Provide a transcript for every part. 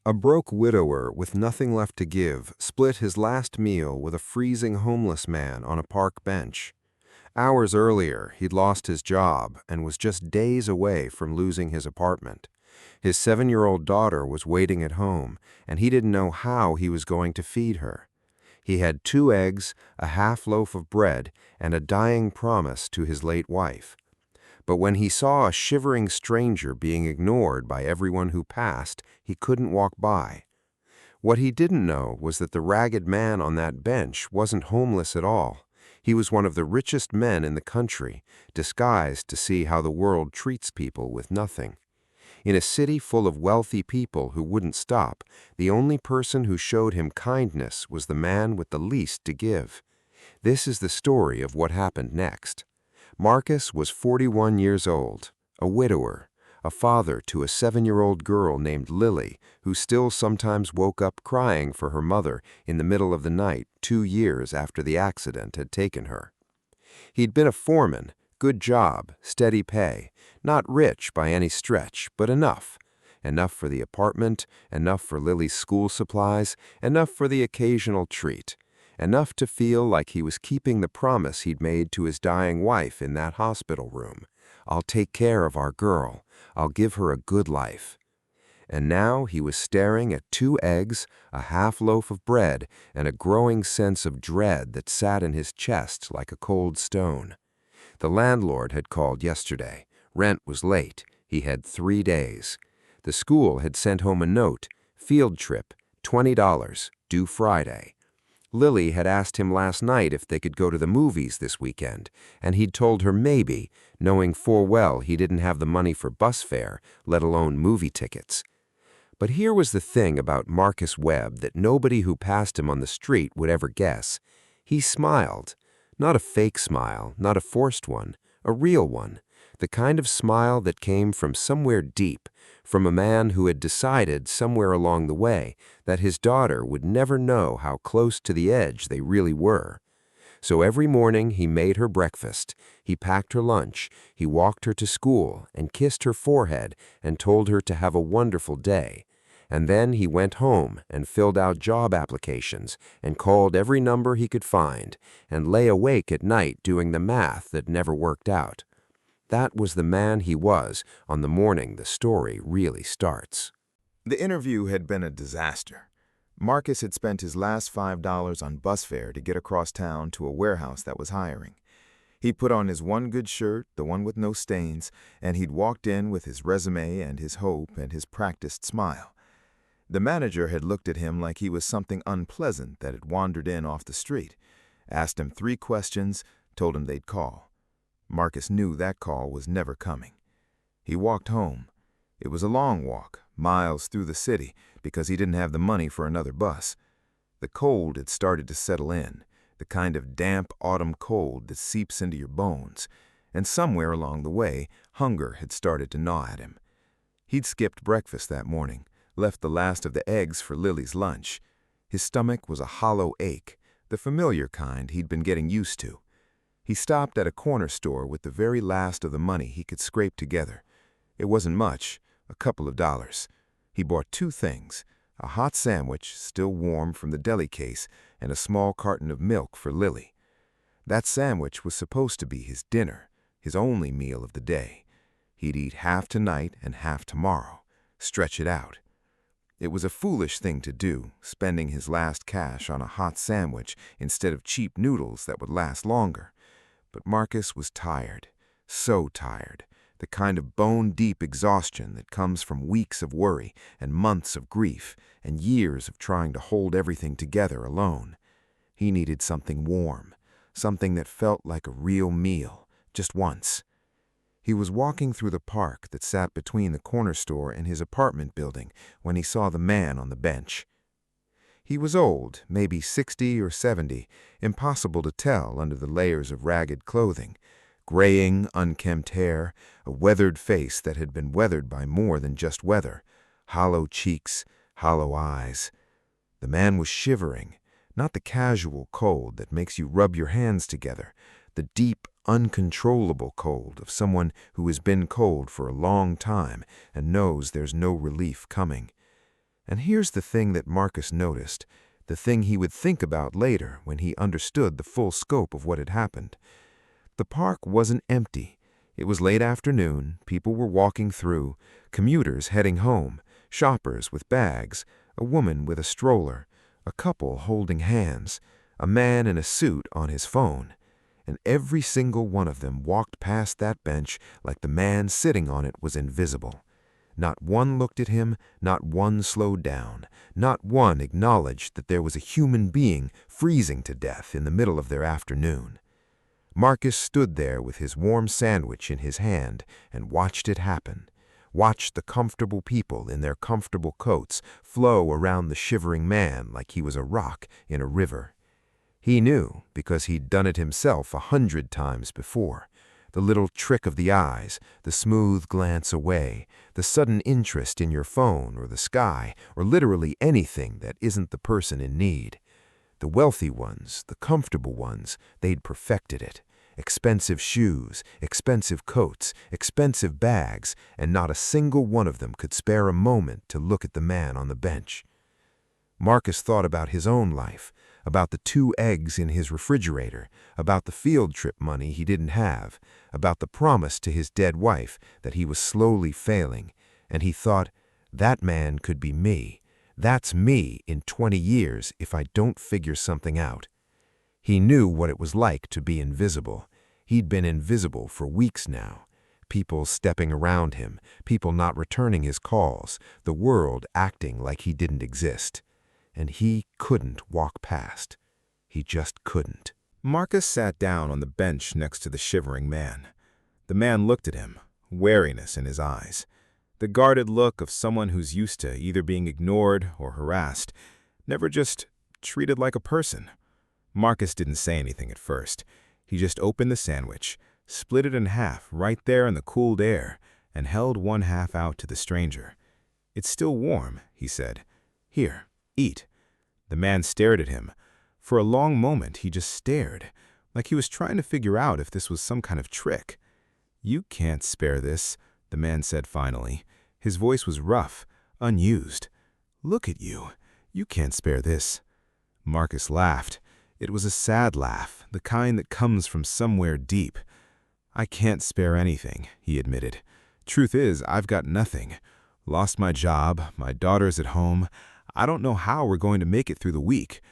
A broke widower with nothing left to give split his last meal with a freezing homeless man on a park bench. Hours earlier, he'd lost his job and was just days away from losing his apartment. His 7-year-old daughter was waiting at home, and he didn't know how he was going to feed her. He had 2 eggs, a half loaf of bread, and a dying promise to his late wife. But when he saw a shivering stranger being ignored by everyone who passed, he couldn't walk by. What he didn't know was that the ragged man on that bench wasn't homeless at all. He was one of the richest men in the country, disguised to see how the world treats people with nothing. In a city full of wealthy people who wouldn't stop, the only person who showed him kindness was the man with the least to give. This is the story of what happened next. Marcus was 41 years old, a widower, a father to a 7-year-old girl named Lily, who still sometimes woke up crying for her mother in the middle of the night 2 years after the accident had taken her. He'd been a foreman, good job, steady pay, not rich by any stretch, but enough. Enough for the apartment, enough for Lily's school supplies, enough for the occasional treat. Enough to feel like he was keeping the promise he'd made to his dying wife in that hospital room. I'll take care of our girl. I'll give her a good life. And now he was staring at 2 eggs, a half loaf of bread, and a growing sense of dread that sat in his chest like a cold stone. The landlord had called yesterday. Rent was late. He had 3 days. The school had sent home a note. Field trip, $20, due Friday. Lily had asked him last night if they could go to the movies this weekend, and he'd told her maybe, knowing full well he didn't have the money for bus fare, let alone movie tickets. But here was the thing about Marcus Webb that nobody who passed him on the street would ever guess. He smiled. Not a fake smile, not a forced one, a real one. The kind of smile that came from somewhere deep, from a man who had decided somewhere along the way that his daughter would never know how close to the edge they really were. So every morning he made her breakfast, he packed her lunch, he walked her to school and kissed her forehead and told her to have a wonderful day. And then he went home and filled out job applications and called every number he could find and lay awake at night doing the math that never worked out. That was the man he was on the morning the story really starts. The interview had been a disaster. Marcus had spent his last $5 on bus fare to get across town to a warehouse that was hiring. He'd put on his one good shirt, the one with no stains, and he'd walked in with his resume and his hope and his practiced smile. The manager had looked at him like he was something unpleasant that had wandered in off the street, asked him 3 questions, told him they'd call. Marcus knew that call was never coming. He walked home. It was a long walk, miles through the city, because he didn't have the money for another bus. The cold had started to settle in, the kind of damp autumn cold that seeps into your bones, and somewhere along the way, hunger had started to gnaw at him. He'd skipped breakfast that morning, left the last of the eggs for Lily's lunch. His stomach was a hollow ache, the familiar kind he'd been getting used to. He stopped at a corner store with the very last of the money he could scrape together. It wasn't much, a couple of dollars. He bought 2 things, a hot sandwich, still warm from the deli case, and a small carton of milk for Lily. That sandwich was supposed to be his dinner, his only meal of the day. He'd eat half tonight and half tomorrow, stretch it out. It was a foolish thing to do, spending his last cash on a hot sandwich instead of cheap noodles that would last longer. But Marcus was tired, so tired, the kind of bone-deep exhaustion that comes from weeks of worry and months of grief and years of trying to hold everything together alone. He needed something warm, something that felt like a real meal, just once. He was walking through the park that sat between the corner store and his apartment building when he saw the man on the bench. He was old, maybe 60 or 70, impossible to tell under the layers of ragged clothing, graying, unkempt hair, a weathered face that had been weathered by more than just weather, hollow cheeks, hollow eyes. The man was shivering, not the casual cold that makes you rub your hands together, the deep, uncontrollable cold of someone who has been cold for a long time and knows there's no relief coming. And here's the thing that Marcus noticed, the thing he would think about later when he understood the full scope of what had happened. The park wasn't empty. It was late afternoon, people were walking through, commuters heading home, shoppers with bags, a woman with a stroller, a couple holding hands, a man in a suit on his phone. And every single one of them walked past that bench like the man sitting on it was invisible. Not one looked at him, not one slowed down, not one acknowledged that there was a human being freezing to death in the middle of their afternoon. Marcus stood there with his warm sandwich in his hand and watched it happen, watched the comfortable people in their comfortable coats flow around the shivering man like he was a rock in a river. He knew, because he'd done it himself 100 times before. The little trick of the eyes, the smooth glance away, the sudden interest in your phone or the sky, or literally anything that isn't the person in need. The wealthy ones, the comfortable ones, they'd perfected it. Expensive shoes, expensive coats, expensive bags, and not a single one of them could spare a moment to look at the man on the bench. Marcus thought about his own life, about the 2 eggs in his refrigerator, about the field trip money he didn't have, about the promise to his dead wife that he was slowly failing, and he thought, that man could be me. That's me in 20 years if I don't figure something out. He knew what it was like to be invisible. He'd been invisible for weeks now. People stepping around him, people not returning his calls, the world acting like he didn't exist. And he couldn't walk past. He just couldn't. Marcus sat down on the bench next to the shivering man. The man looked at him, wariness in his eyes. The guarded look of someone who's used to either being ignored or harassed, never just treated like a person. Marcus didn't say anything at first. He just opened the sandwich, split it in half right there in the cooled air, and held one half out to the stranger. "It's still warm," he said. "Here, eat." The man stared at him. For a long moment he just stared, like he was trying to figure out if this was some kind of trick. "You can't spare this," the man said finally. His voice was rough, unused. "Look at you. You can't spare this." Marcus laughed. It was a sad laugh, the kind that comes from somewhere deep. "I can't spare anything," he admitted. "Truth is, I've got nothing. Lost my job, my daughter's at home. I don't know how we're going to make it through the week.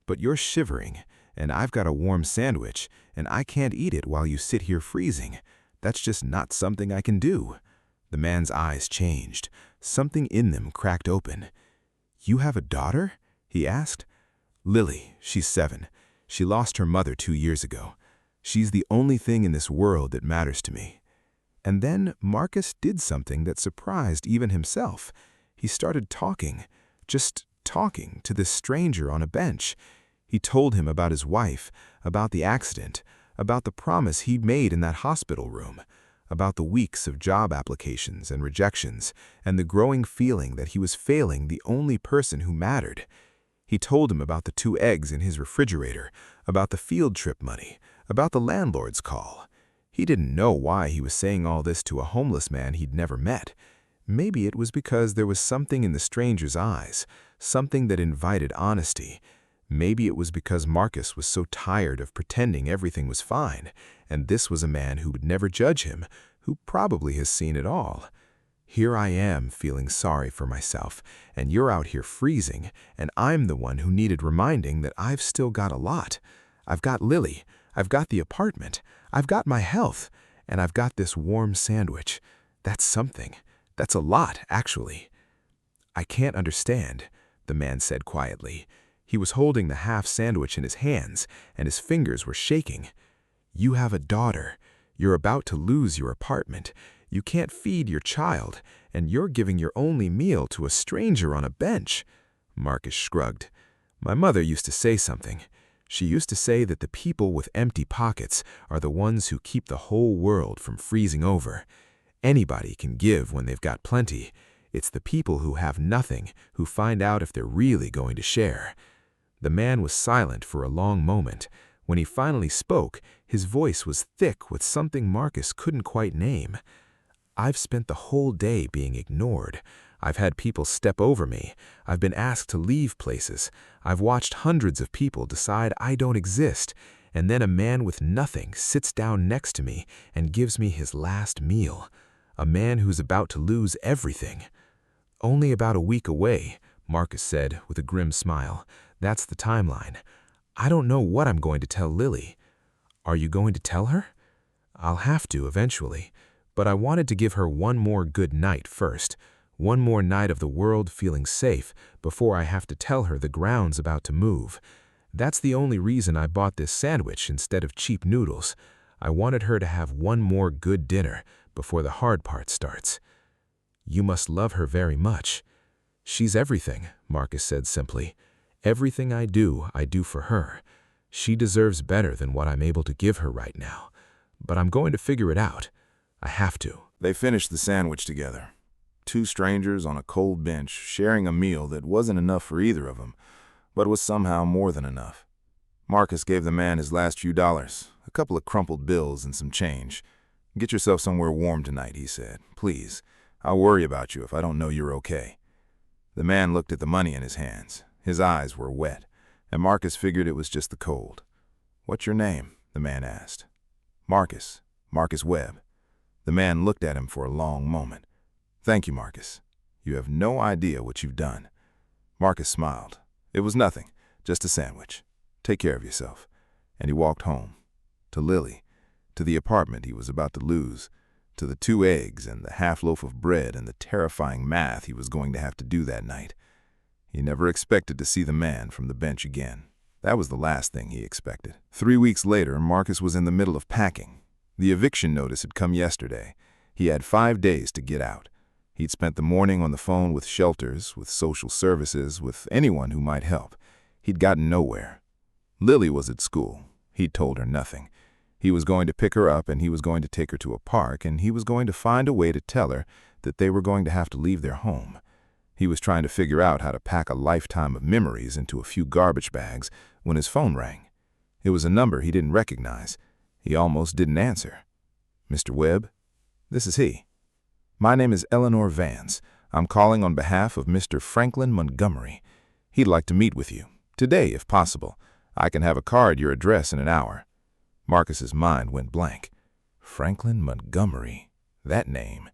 But you're shivering, and I've got a warm sandwich, and I can't eat it while you sit here freezing. That's just not something I can do." The man's eyes changed. Something in them cracked open. "You have a daughter?" he asked. "Lily, she's 7. She lost her mother 2 years ago. She's the only thing in this world that matters to me." And then Marcus did something that surprised even himself. He started talking, just talking to this stranger on a bench. He told him about his wife, about the accident, about the promise he'd made in that hospital room, about the weeks of job applications and rejections, and the growing feeling that he was failing the only person who mattered. He told him about the 2 eggs in his refrigerator, about the field trip money, about the landlord's call. He didn't know why he was saying all this to a homeless man he'd never met. Maybe it was because there was something in the stranger's eyes, something that invited honesty. Maybe it was because Marcus was so tired of pretending everything was fine, and this was a man who would never judge him, who probably has seen it all. "Here I am feeling sorry for myself, and you're out here freezing, and I'm the one who needed reminding that I've still got a lot. I've got Lily, I've got the apartment, I've got my health, and I've got this warm sandwich. That's something. That's a lot, actually." "I can't understand," the man said quietly. He was holding the half sandwich in his hands, and his fingers were shaking. "You have a daughter. You're about to lose your apartment. You can't feed your child, and you're giving your only meal to a stranger on a bench." Marcus shrugged. "My mother used to say something. She used to say that the people with empty pockets are the ones who keep the whole world from freezing over. Anybody can give when they've got plenty. It's the people who have nothing who find out if they're really going to share." The man was silent for a long moment. When he finally spoke, his voice was thick with something Marcus couldn't quite name. "I've spent the whole day being ignored. I've had people step over me. I've been asked to leave places. I've watched hundreds of people decide I don't exist. And then a man with nothing sits down next to me and gives me his last meal. A man who's about to lose everything. Only about a week away, Marcus said with a grim smile. That's the timeline. I don't know what I'm going to tell Lily. Are you going to tell her? I'll have to eventually, but I wanted to give her one more good night first. One more night of the world feeling safe before I have to tell her the ground's about to move. That's the only reason I bought this sandwich instead of cheap noodles. I wanted her to have one more good dinner before the hard part starts. You must love her very much. She's everything, Marcus said simply. Everything I do for her. She deserves better than what I'm able to give her right now. But I'm going to figure it out. I have to. They finished the sandwich together. Two strangers on a cold bench, sharing a meal that wasn't enough for either of them, but was somehow more than enough. Marcus gave the man his last few dollars, a couple of crumpled bills and some change. "Get yourself somewhere warm tonight," he said. "Please. I'll worry about you if I don't know you're okay." The man looked at the money in his hands. His eyes were wet, and Marcus figured it was just the cold. "What's your name?" the man asked. "Marcus. Marcus Webb." The man looked at him for a long moment. "Thank you, Marcus. You have no idea what you've done." Marcus smiled. "It was nothing, just a sandwich. Take care of yourself." And he walked home. To Lily, to the apartment he was about to lose, to the 2 eggs and the half loaf of bread and the terrifying math he was going to have to do that night. He never expected to see the man from the bench again. That was the last thing he expected. 3 weeks later, Marcus was in the middle of packing. The eviction notice had come yesterday. He had 5 days to get out. He'd spent the morning on the phone with shelters, with social services, with anyone who might help. He'd gotten nowhere. Lily was at school. He'd told her nothing. He was going to pick her up, and he was going to take her to a park, and he was going to find a way to tell her that they were going to have to leave their home. He was trying to figure out how to pack a lifetime of memories into a few garbage bags when his phone rang. It was a number he didn't recognize. He almost didn't answer. "Mr. Webb? This is he. My name is Eleanor Vance. I'm calling on behalf of Mr. Franklin Montgomery. He'd like to meet with you. Today, if possible. I can have a car at your address in an hour." Marcus's mind went blank. Franklin Montgomery. That name.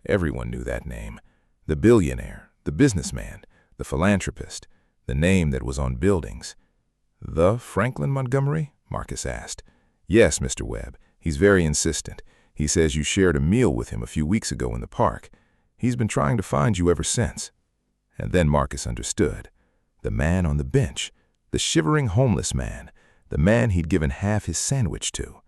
Everyone knew that name. The billionaire, the businessman, the philanthropist, the name that was on buildings. "The Franklin Montgomery?" Marcus asked. "Yes, Mr. Webb. He's very insistent. He says you shared a meal with him a few weeks ago in the park. He's been trying to find you ever since." And then Marcus understood. The man on the bench, the shivering homeless man, the man he'd given half his sandwich to.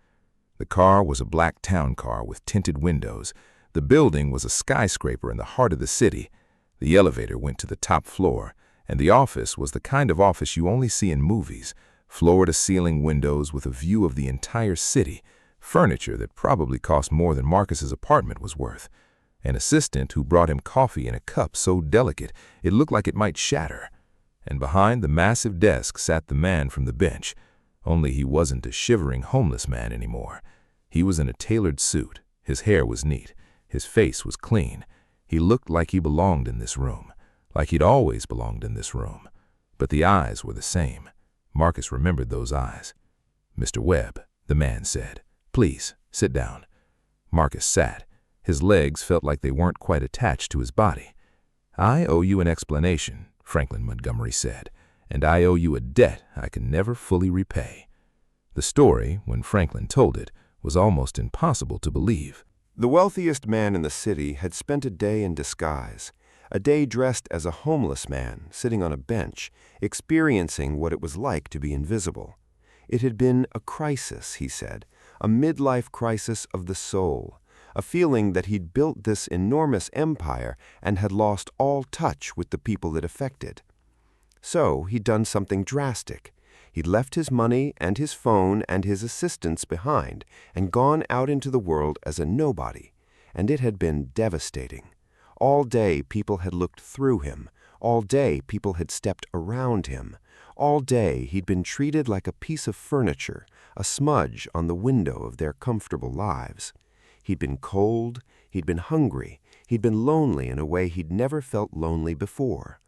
The car was a black town car with tinted windows. The building was a skyscraper in the heart of the city. The elevator went to the top floor, and the office was the kind of office you only see in movies, floor-to-ceiling windows with a view of the entire city, furniture that probably cost more than Marcus's apartment was worth, an assistant who brought him coffee in a cup so delicate it looked like it might shatter. And behind the massive desk sat the man from the bench, only he wasn't a shivering homeless man anymore. He was in a tailored suit, his hair was neat, his face was clean. He looked like he belonged in this room, like he'd always belonged in this room. But the eyes were the same. Marcus remembered those eyes. "Mr. Webb," the man said. "Please, sit down." Marcus sat. His legs felt like they weren't quite attached to his body. "I owe you an explanation," Franklin Montgomery said, "and I owe you a debt I can never fully repay." The story, when Franklin told it, was almost impossible to believe. The wealthiest man in the city had spent a day in disguise, a day dressed as a homeless man sitting on a bench, experiencing what it was like to be invisible. It had been a crisis, he said, a midlife crisis of the soul, a feeling that he'd built this enormous empire and had lost all touch with the people it affected. So he'd done something drastic. He'd left his money and his phone and his assistants behind and gone out into the world as a nobody, and it had been devastating. All day people had looked through him. All day people had stepped around him. All day he'd been treated like a piece of furniture, a smudge on the window of their comfortable lives. He'd been cold, he'd been hungry, He'd been lonely in a way he'd never felt lonely before.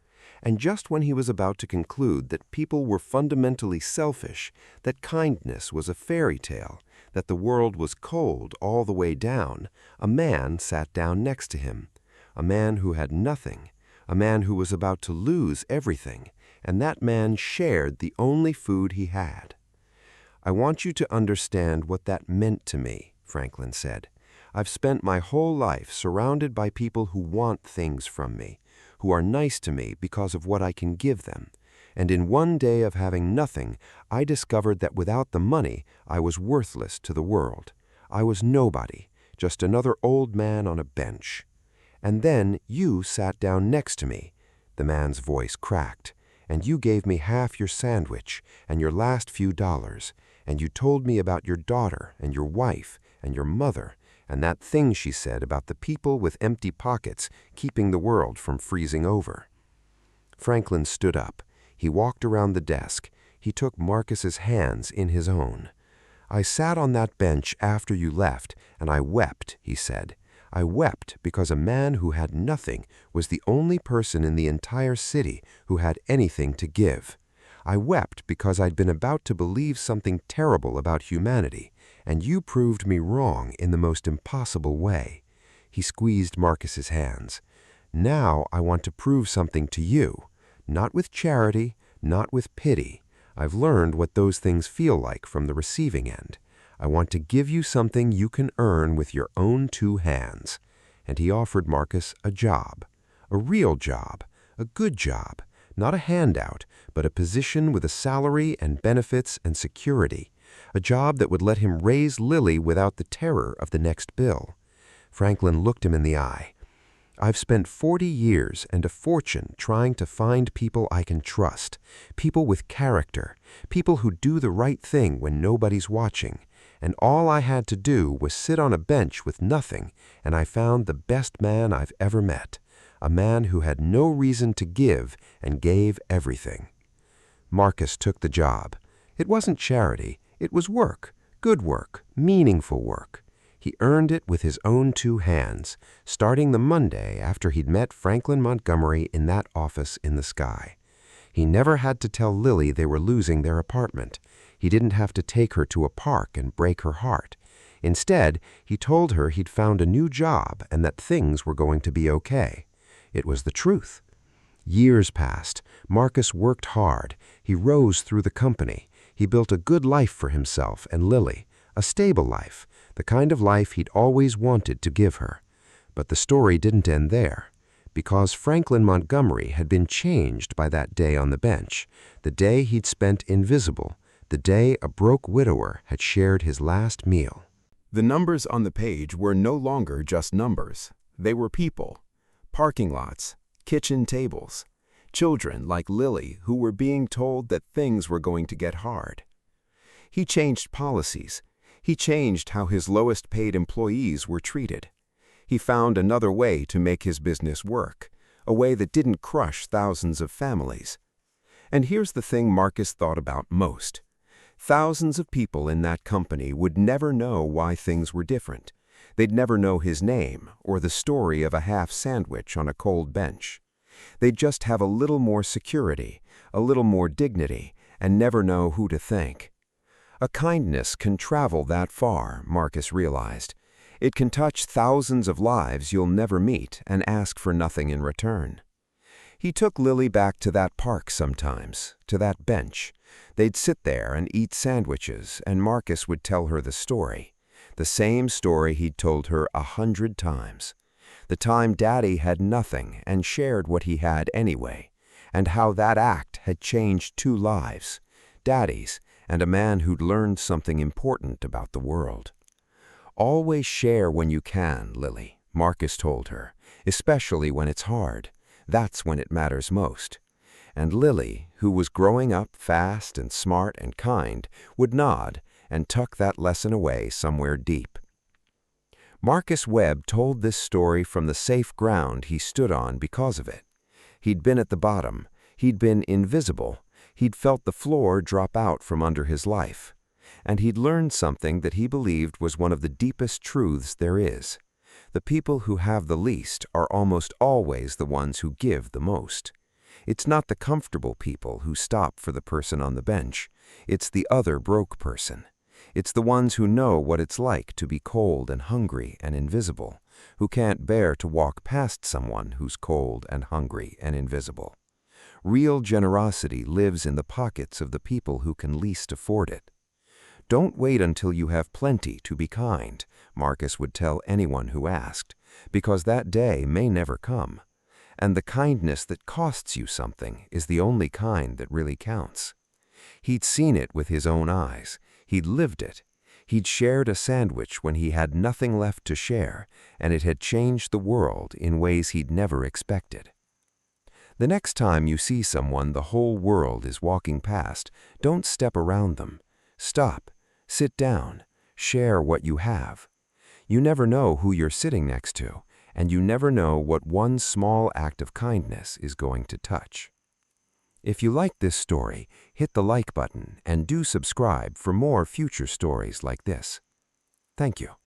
And just when he was about to conclude that people were fundamentally selfish, that kindness was a fairy tale, that the world was cold all the way down, a man sat down next to him. A man who had nothing, a man who was about to lose everything, and that man shared the only food he had. "I want you to understand what that meant to me," Franklin said. "I've spent my whole life surrounded by people who want things from me, who are nice to me because of what I can give them. And in one day of having nothing, I discovered that without the money, I was worthless to the world. I was nobody, just another old man on a bench. And then you sat down next to me," the man's voice cracked, "and you gave me half your sandwich and your last few dollars, and you told me about your daughter and your wife and your mother, and that thing she said about the people with empty pockets keeping the world from freezing over." Franklin stood up. He walked around the desk. He took Marcus's hands in his own. "I sat on that bench after you left, and I wept," he said. "I wept because a man who had nothing was the only person in the entire city who had anything to give. I wept because I'd been about to believe something terrible about humanity, and you proved me wrong in the most impossible way." He squeezed Marcus's hands. "Now I want to prove something to you, not with charity, not with pity. I've learned what those things feel like from the receiving end. I want to give you something you can earn with your own two hands." And he offered Marcus a job, a real job, a good job, not a handout, but a position with a salary and benefits and security, a job that would let him raise Lily without the terror of the next bill. Franklin looked him in the eye. "I've spent 40 years and a fortune trying to find people I can trust, people with character, people who do the right thing when nobody's watching. And all I had to do was sit on a bench with nothing, and I found the best man I've ever met, a man who had no reason to give and gave everything." Marcus took the job. It wasn't charity. It was work, good work, meaningful work. He earned it with his own two hands, starting the Monday after he'd met Franklin Montgomery in that office in the sky. He never had to tell Lily they were losing their apartment. He didn't have to take her to a park and break her heart. Instead, he told her he'd found a new job and that things were going to be okay. It was the truth. Years passed. Marcus worked hard. He rose through the company. He built a good life for himself and Lily, a stable life, the kind of life he'd always wanted to give her. But the story didn't end there. Because Franklin Montgomery had been changed by that day on the bench, the day he'd spent invisible, the day a broke widower had shared his last meal. The numbers on the page were no longer just numbers. They were people, parking lots, kitchen tables, children like Lily who were being told that things were going to get hard. He changed policies. He changed how his lowest-paid employees were treated. He found another way to make his business work, a way that didn't crush thousands of families. And here's the thing Marcus thought about most. Thousands of people in that company would never know why things were different. They'd never know his name or the story of a half sandwich on a cold bench. They'd just have a little more security, a little more dignity, and never know who to thank. A kindness can travel that far, Marcus realized. It can touch thousands of lives you'll never meet and ask for nothing in return. He took Lily back to that park sometimes, to that bench. They'd sit there and eat sandwiches, and Marcus would tell her the same story he'd told her 100 times. The time Daddy had nothing and shared what he had anyway, and how that act had changed 2 lives, Daddy's and a man who'd learned something important about the world. "Always share when you can, Lily," Marcus told her, "especially when it's hard. That's when it matters most." And Lily, who was growing up fast and smart and kind, would nod and tuck that lesson away somewhere deep. Marcus Webb told this story from the safe ground he stood on because of it. He'd been at the bottom. He'd been invisible. He'd felt the floor drop out from under his life. And he'd learned something that he believed was one of the deepest truths there is. The people who have the least are almost always the ones who give the most. It's not the comfortable people who stop for the person on the bench. It's the other broke person. It's the ones who know what it's like to be cold and hungry and invisible, who can't bear to walk past someone who's cold and hungry and invisible. Real generosity lives in the pockets of the people who can least afford it. Don't wait until you have plenty to be kind, Marcus would tell anyone who asked, because that day may never come. And the kindness that costs you something is the only kind that really counts. He'd seen it with his own eyes. He'd lived it. He'd shared a sandwich when he had nothing left to share, and it had changed the world in ways he'd never expected. The next time you see someone the whole world is walking past, don't step around them. Stop, sit down, share what you have. You never know who you're sitting next to, and you never know what one small act of kindness is going to touch. If you like this story, hit the like button and do subscribe for more future stories like this. Thank you.